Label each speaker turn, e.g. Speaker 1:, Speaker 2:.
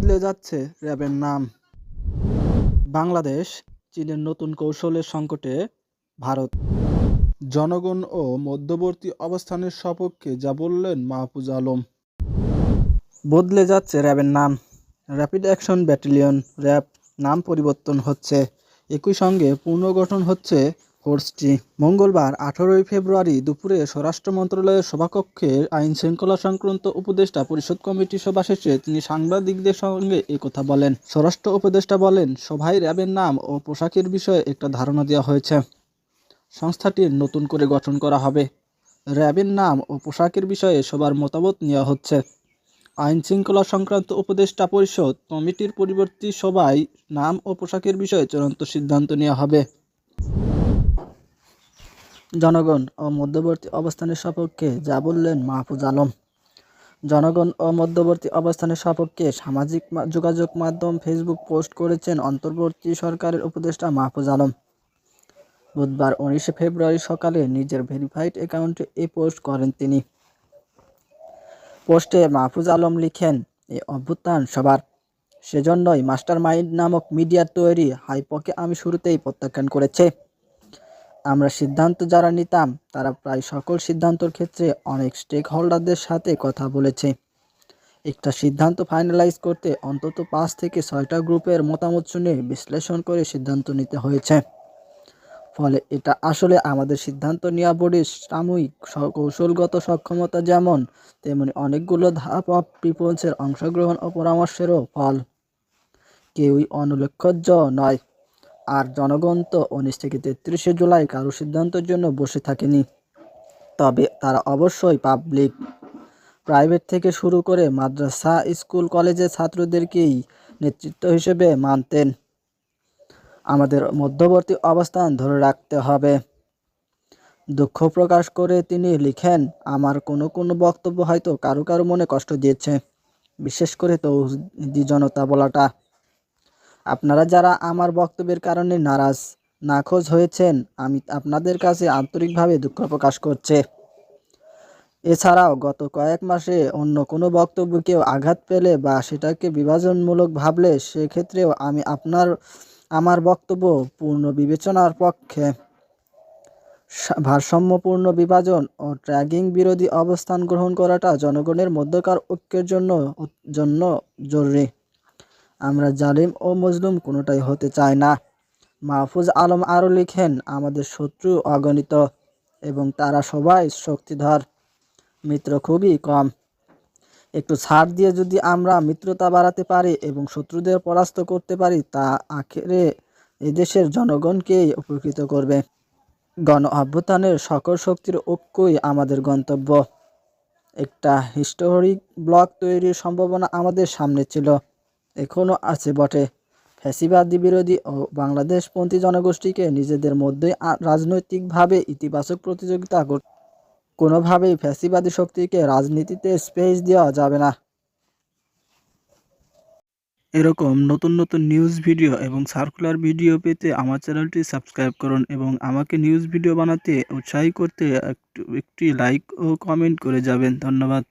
Speaker 1: বদলে যাচ্ছে র্যাবের নাম। বাংলাদেশ চীনের নতুন কৌশলের সংকটে ভারত। জনগণ ও মধ্যবর্তী অবস্থানের সপক্ষে যা বললেন মাহফুজ আলম। বদলে যাচ্ছে র্যাবের নাম। র্যাপিড অ্যাকশন ব্যাটালিয়ন র্যাব নাম পরিবর্তন হচ্ছে, একই সঙ্গে পুনর্গঠন হচ্ছে ফোর্সটি। মঙ্গলবার 18 ফেব্রুয়ারি দুপুরে স্বরাষ্ট্র মন্ত্রণালয়ের সভাকক্ষে আইন শৃঙ্খলা সংক্রান্ত উপদেষ্টা পরিষদ কমিটি সভা শেষে তিনি সাংবাদিকদের সঙ্গে একথা বলেন। স্বরাষ্ট্র উপদেষ্টা বলেন, সভায় র্যাবের নাম ও পোশাকের বিষয়ে একটা ধারণা দেওয়া হয়েছে। সংস্থাটির নতুন করে গঠন করা হবে। র্যাবের নাম ও পোশাকের বিষয়ে সবার মতামত নেওয়া হচ্ছে। আইন শৃঙ্খলা সংক্রান্ত উপদেষ্টা পরিষদ কমিটির পরবর্তী সভায় নাম ও পোশাকের বিষয়ে চূড়ান্ত সিদ্ধান্ত নেওয়া হবে। জনগণ ও মধ্যবর্তী অবস্থানের সপক্ষে যা বললেন মাহফুজ আলম। জনগণ ও মধ্যবর্তী অবস্থানের সপক্ষে সামাজিক যোগাযোগ মাধ্যম ফেসবুক পোস্ট করেছেন অন্তর্বর্তী সরকারের উপদেষ্টা মাহফুজ আলম। বুধবার 19 ফেব্রুয়ারি সকালে নিজের ভেরিফাইড অ্যাকাউন্টে এই পোস্ট করেন তিনি। পোস্টে মাহফুজ আলম লিখেন, এই অভ্যুত্থান সবার, সেজন্যই মাস্টার মাইন্ড নামক মিডিয়ার তৈরি হাইপকে আমি শুরুতেই প্রত্যাখ্যান করেছি। আমরা সিদ্ধান্ত যারা নিতাম তারা প্রায় সকল সিদ্ধান্তর ক্ষেত্রে অনেক স্টেক হোল্ডারদের সাথে কথা বলেছে। একটা সিদ্ধান্ত ফাইনালাইজ করতে অন্তত 5 থেকে 6টা গ্রুপের মতামত শুনে বিশ্লেষণ করে সিদ্ধান্ত নিতে হয়েছে। ফলে এটা আসলে আমাদের সিদ্ধান্ত নেওয়া বোর্ডের সাময়িক কৌশলগত সক্ষমতা যেমন তেমনি অনেকগুলো ধাপ অফ পিপলসের অংশগ্রহণ ও পরামর্শেরও ফল। কেউই অনুল্লেখ্য নয়। আর জনগণ তো 19 থেকে 33 জুলাই কারো সিদ্ধান্তের জন্য বসে থাকেনি। তবে তারা অবশ্যই পাবলিক, প্রাইভেট থেকে শুরু করে মাদ্রাসা, স্কুল, কলেজের ছাত্রদেরকেই নেতৃত্ব হিসেবে মানতেন। আমাদের মধ্যবর্তী অবস্থান ধরে রাখতে হবে। দুঃখ প্রকাশ করে তিনি লিখেন, আমার কোনো বক্তব্য হয়তো কারো মনে কষ্ট দিয়েছে, বিশেষ করে তৌহিদি জনতা বলাটা। আপনারা যারা আমার বক্তব্যের কারণে নারাজ, নাখোশ হয়েছেন, আমি আপনাদের কাছে আন্তরিকভাবে দুঃখ প্রকাশ করছি। এছাড়াও গত কয়েক মাসে অন্য কোনো বক্তব্য কেউ আঘাত পেলে বা সেটাকে বিভাজনমূলক ভাবলে সেক্ষেত্রেও আমি আমার বক্তব্য পূর্ণ বিবেচনার পক্ষে। ভারসাম্যপূর্ণ বিভাজন ও ট্র্যাগিং বিরোধী অবস্থান গ্রহণ করাটা জনগণের মধ্যকার ঐক্যের জন্য জরুরি। আমরা জালিম ও মজলুম কোনোটাই হতে চাই না। মাহফুজ আলম আরও লিখেন, আমাদের শত্রু অগণিত এবং তারা সবাই শক্তিধর, মিত্র খুবই কম। একটু ছাড় দিয়ে যদি আমরা মিত্রতা বাড়াতে পারি এবং শত্রুদের পরাস্ত করতে পারি তা আখেরে এদেশের জনগণকেই উপকৃত করবে। গণ অভ্যুত্থানের সকল শক্তির ঐক্যই আমাদের গন্তব্য। একটা হিস্টোরিক ব্লক তৈরির সম্ভাবনা আমাদের সামনে ছিল, এখনও আছে বটে। ফ্যাসিবাদী বিরোধী ও বাংলাদেশপন্থী জনগোষ্ঠীকে নিজেদের মধ্যেই রাজনৈতিকভাবে ইতিবাচক প্রতিযোগিতা করতে কোনোভাবেই ফ্যাসিবাদী শক্তিকে রাজনীতিতে স্পেস দেওয়া যাবে না। এরকম নতুন নিউজ ভিডিও এবং সার্কুলার ভিডিও পেতে আমার চ্যানেলটি সাবস্ক্রাইব করুন এবং আমাকে নিউজ ভিডিও বানাতে উৎসাহী করতে একটি লাইক ও কমেন্ট করে যাবেন। ধন্যবাদ।